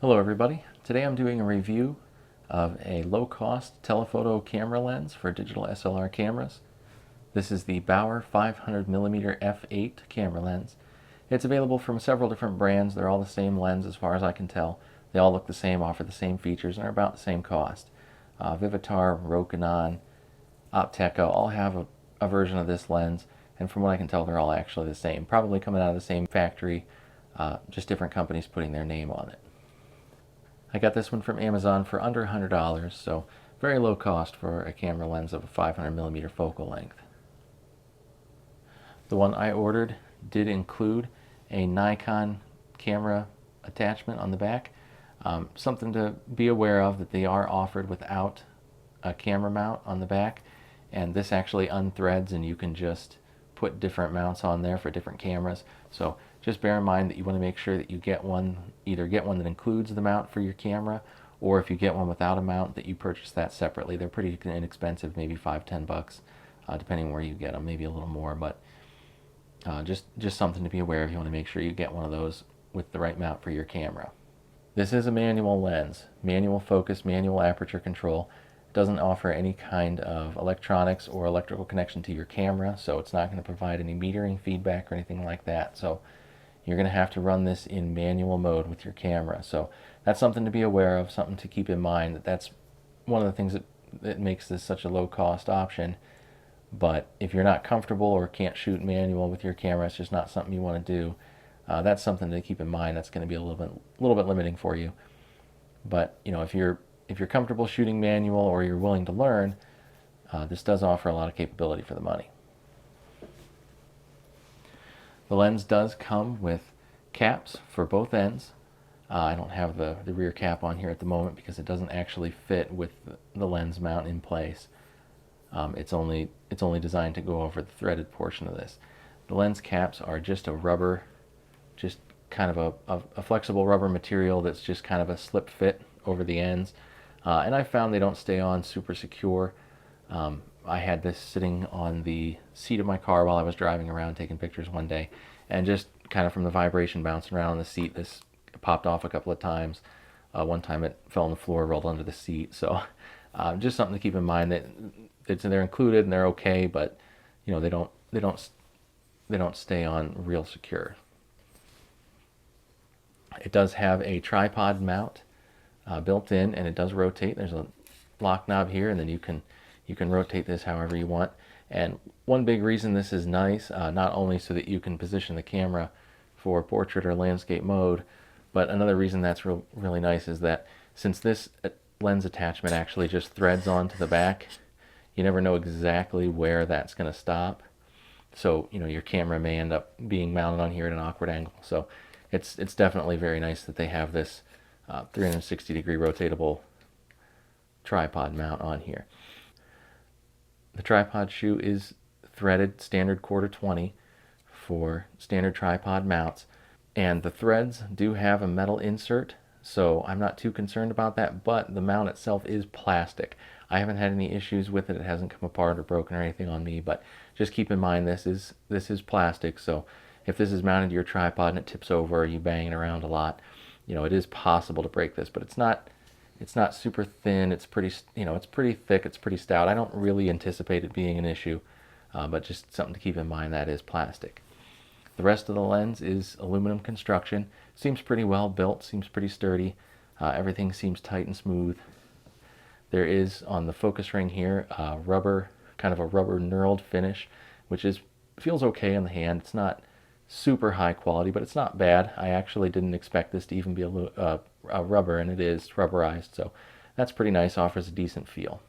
Hello everybody. Today I'm doing a review of a low-cost telephoto camera lens for digital SLR cameras. This is the Bauer 500mm f8 camera lens. It's available from several different brands. They're all the same lens as far as I can tell. They all look the same, offer the same features, and are about the same cost. Vivitar, Rokinon, Opteka all have a version of this lens, and from what I can tell they're all actually the same. Probably coming out of the same factory, just different companies putting their name on it. I got this one from Amazon for under $100, so very low cost for a camera lens of a 500mm focal length. The one I ordered did include a Nikon camera attachment on the back. Something to be aware of, that they are offered without a camera mount on the back, and this actually unthreads and you can just put different mounts on there for different cameras. So just bear in mind that you want to make sure that you get one, either get one that includes the mount for your camera, or if you get one without a mount, that you purchase that separately. They're pretty inexpensive, maybe $5-10, depending where you get them, maybe a little more, but just something to be aware of. You want to make sure you get one of those with the right mount for your camera. This is a manual lens, manual focus, manual aperture control. It doesn't offer any kind of electronics or electrical connection to your camera, so it's not going to provide any metering feedback or anything like that. So you're going to have to run this in manual mode with your camera. So that's something to be aware of, something to keep in mind, that's one of the things that makes this such a low cost option. But if you're not comfortable or can't shoot manual with your camera, it's just not something you want to do. That's something to keep in mind. That's going to be a little bit limiting for you. But you know, if you're comfortable shooting manual or you're willing to learn, this does offer a lot of capability for the money. The lens does come with caps for both ends. I don't have the rear cap on here at the moment because it doesn't actually fit with the lens mount in place. It's only designed to go over the threaded portion of this. The lens caps are just a rubber, just kind of a flexible rubber material that's just kind of a slip fit over the ends. And I found they don't stay on super secure. I had this sitting on the seat of my car while I was driving around taking pictures one day, and just kind of from the vibration bouncing around on the seat, this popped off a couple of times. One time it fell on the floor, rolled under the seat. So just something to keep in mind, that they're included and they're okay, but you know, they don't stay on real secure. It does have a tripod mount built in, and it does rotate. There's a lock knob here, and then you can rotate this however you want. And one big reason this is nice, not only so that you can position the camera for portrait or landscape mode, but another reason that's really nice is that since this lens attachment actually just threads onto the back, you never know exactly where that's going to stop. So you know, your camera may end up being mounted on here at an awkward angle. So it's definitely very nice that they have this 360-degree rotatable tripod mount on here. The tripod shoe is threaded standard 1/4-20 for standard tripod mounts, and the threads do have a metal insert, so I'm not too concerned about that, but the mount itself is plastic. I haven't had any issues with it. It hasn't come apart or broken or anything on me, but just keep in mind this is plastic, so if this is mounted to your tripod and it tips over or you bang it around a lot, you know, it is possible to break this, but it's not super thin. It's pretty, you know, it's pretty thick. It's pretty stout. I don't really anticipate it being an issue, but just something to keep in mind, that is plastic. The rest of the lens is aluminum construction. Seems pretty well built. Seems pretty sturdy. Everything seems tight and smooth. There is on the focus ring here rubber, kind of a rubber knurled finish, which feels okay in the hand. It's not super high quality, but it's not bad. I actually didn't expect this to even be a rubber, and it is rubberized, so that's pretty nice. Offers a decent feel.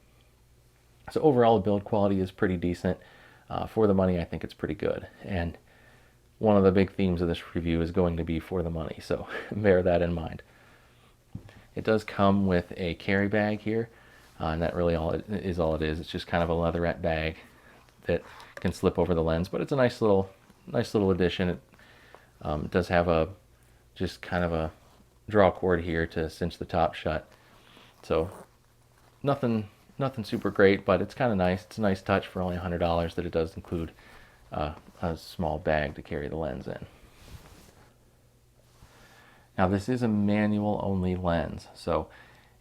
So overall, the build quality is pretty decent. For the money, I think it's pretty good. And one of the big themes of this review is going to be for the money, so bear that in mind. It does come with a carry bag here, and that really all it is. It's just kind of a leatherette bag that can slip over the lens, but it's a nice little addition. It does have just kind of a draw cord here to cinch the top shut. So nothing super great, but it's kind of nice. It's a nice touch for only $100 that it does include a small bag to carry the lens in. Now this is a manual only lens, so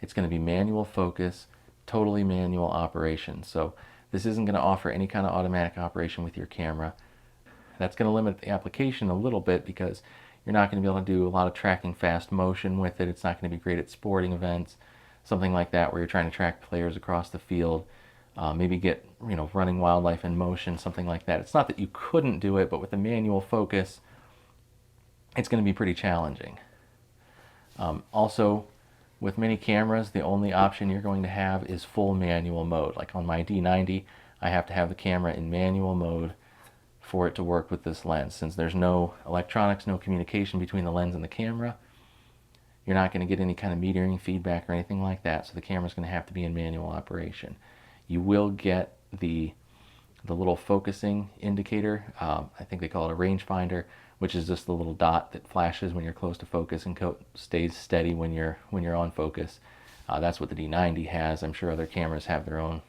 it's going to be manual focus, totally manual operation. So this isn't going to offer any kind of automatic operation with your camera. That's going to limit the application a little bit because you're not going to be able to do a lot of tracking fast motion with it. It's not going to be great at sporting events, something like that where you're trying to track players across the field, maybe get running wildlife in motion, something like that. It's not that you couldn't do it, but with the manual focus, it's going to be pretty challenging. Also, with many cameras, the only option you're going to have is full manual mode. Like on my D90, I have to have the camera in manual mode for it to work with this lens. Since there's no electronics, no communication between the lens and the camera, you're not going to get any kind of metering feedback or anything like that, so the camera's going to have to be in manual operation. You will get the little focusing indicator. I think they call it a rangefinder, which is just the little dot that flashes when you're close to focus and stays steady when you're on focus. That's what the D90 has. I'm sure other cameras have their own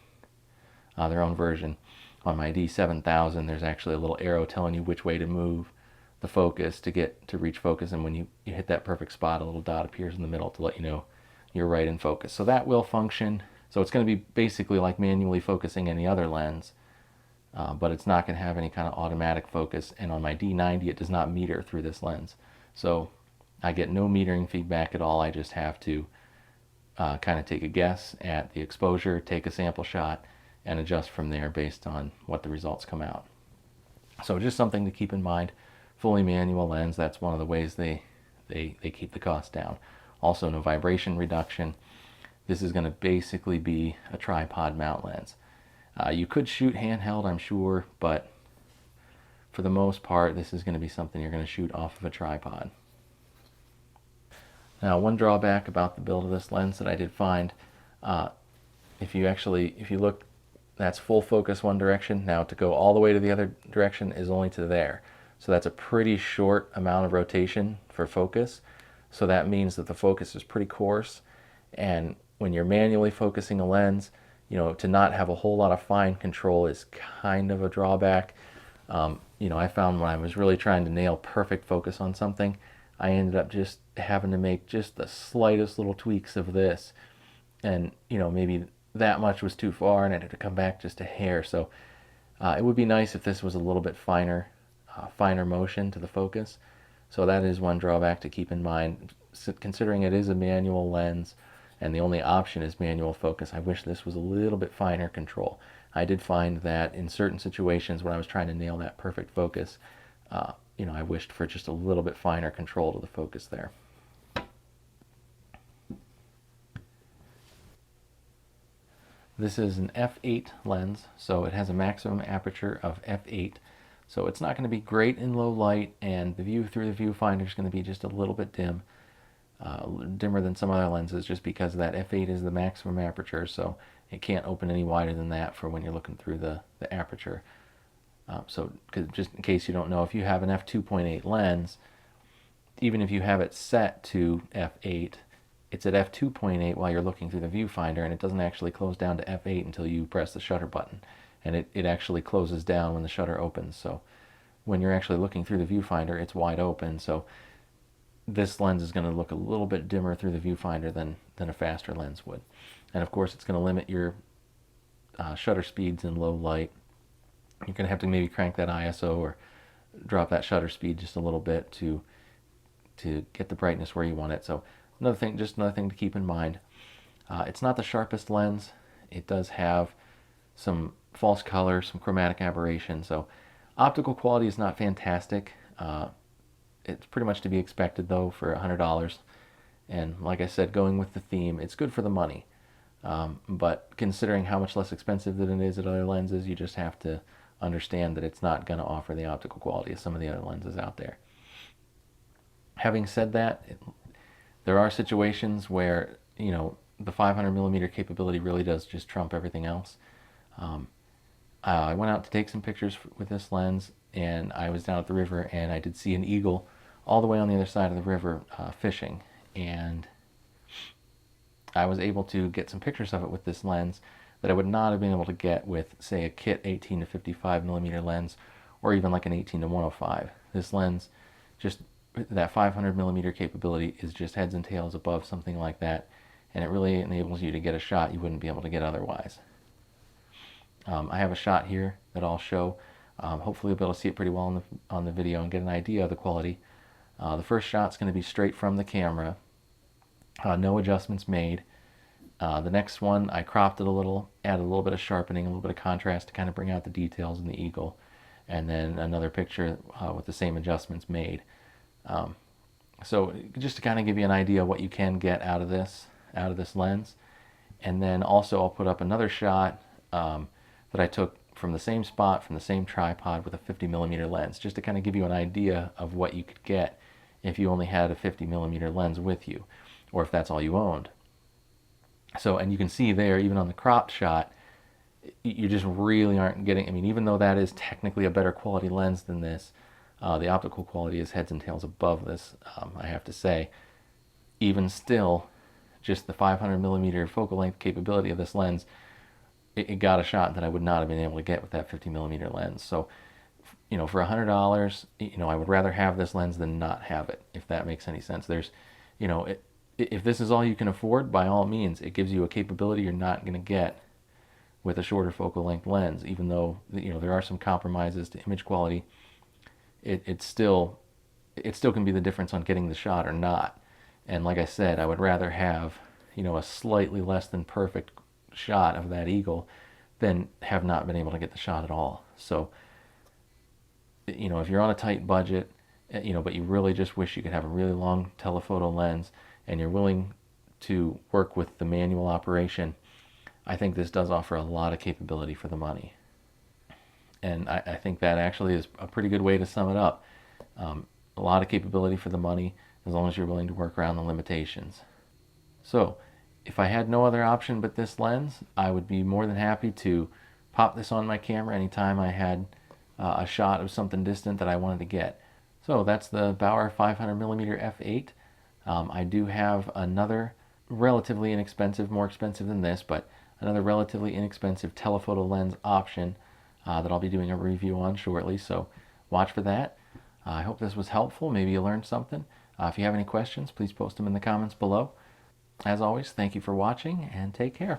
version. On my D7000, there's actually a little arrow telling you which way to move the focus to reach focus, and when you hit that perfect spot, a little dot appears in the middle to let you know you're right in focus. So that will function. So it's going to be basically like manually focusing any other lens, but it's not going to have any kind of automatic focus. And on my D90, it does not meter through this lens. So I get no metering feedback at all. I just have to kind of take a guess at the exposure, take a sample shot, and adjust from there based on what the results come out. So just something to keep in mind. Fully manual lens, that's one of the ways they keep the cost down. Also, no vibration reduction. This is going to basically be a tripod mount lens. You could shoot handheld, I'm sure, but for the most part, this is going to be something you're going to shoot off of a tripod. Now, one drawback about the build of this lens that I did find, if you look, that's full focus one direction. Now to go all the way to the other direction is only to there. So that's a pretty short amount of rotation for focus. So that means that the focus is pretty coarse. And when you're manually focusing a lens, to not have a whole lot of fine control is kind of a drawback. I found when I was really trying to nail perfect focus on something, I ended up just having to make just the slightest little tweaks of this. And, maybe that much was too far and I had to come back just a hair. So it would be nice if this was a little bit finer motion to the focus. So that is one drawback to keep in mind. Considering it is a manual lens and the only option is manual focus, I wish this was a little bit finer control. I did find that in certain situations when I was trying to nail that perfect focus, I wished for just a little bit finer control to the focus there. This is an f8 lens, so it has a maximum aperture of f8. So it's not going to be great in low light, and the view through the viewfinder is going to be just a little bit dim, dimmer than some other lenses, just because that f8 is the maximum aperture, so it can't open any wider than that for when you're looking through the aperture. So just in case you don't know, if you have an f2.8 lens, even if you have it set to f8, it's at f2.8 while you're looking through the viewfinder, and it doesn't actually close down to f8 until you press the shutter button. And it actually closes down when the shutter opens. So when you're actually looking through the viewfinder, it's wide open. So this lens is going to look a little bit dimmer through the viewfinder than a faster lens would. And of course, it's going to limit your shutter speeds in low light. You're going to have to maybe crank that ISO or drop that shutter speed just a little bit to get the brightness where you want it. So just another thing to keep in mind. It's not the sharpest lens. It does have some false color, some chromatic aberration. So optical quality is not fantastic. It's pretty much to be expected though for $100. And like I said, going with the theme, it's good for the money. But considering how much less expensive than it is at other lenses, you just have to understand that it's not going to offer the optical quality of some of the other lenses out there. Having said that, there are situations where, the 500mm capability really does just trump everything else. I went out to take some pictures with this lens, and I was down at the river, and I did see an eagle all the way on the other side of the river fishing, and I was able to get some pictures of it with this lens that I would not have been able to get with, say, a kit 18 to 55mm lens, or even like an 18 to 105. This lens just that 500 millimeter capability is just heads and tails above something like that, and it really enables you to get a shot you wouldn't be able to get otherwise. I have a shot here that I'll show. Hopefully you'll be able to see it pretty well on the video and get an idea of the quality. The first shot's going to be straight from the camera, no adjustments made. The next one, I cropped it a little, added a little bit of sharpening, a little bit of contrast to kind of bring out the details in the eagle, and then another picture with the same adjustments made. So just to kind of give you an idea of what you can get out of this lens. And then also I'll put up another shot that I took from the same spot, from the same tripod with a 50 millimeter lens, just to kind of give you an idea of what you could get if you only had a 50 millimeter lens with you, or if that's all you owned. So, and you can see there, even on the cropped shot, you just really aren't getting, I mean, even though that is technically a better quality lens than this, the optical quality is heads and tails above this, I have to say. Even still, just the 500 millimeter focal length capability of this lens, it got a shot that I would not have been able to get with that 50 millimeter lens. So, you know, for $100, you know, I would rather have this lens than not have it, if that makes any sense. There's, you know, if this is all you can afford, by all means, it gives you a capability you're not going to get with a shorter focal length lens. Even though, you know, there are some compromises to image quality, it still can be the difference on getting the shot or not. And like I said, I would rather have, you know, a slightly less than perfect shot of that eagle than have not been able to get the shot at all. So, you know, if you're on a tight budget, you know, but you really just wish you could have a really long telephoto lens and you're willing to work with the manual operation, I think this does offer a lot of capability for the money. And I think that actually is a pretty good way to sum it up. A lot of capability for the money, as long as you're willing to work around the limitations. So, if I had no other option but this lens, I would be more than happy to pop this on my camera anytime I had a shot of something distant that I wanted to get. So that's the Bauer 500mm f8. I do have another relatively inexpensive, more expensive than this, but another relatively inexpensive telephoto lens option that I'll be doing a review on shortly, so watch for that. I hope this was helpful. Maybe you learned something. If you have any questions, please post them in the comments below. As always, thank you for watching, and take care.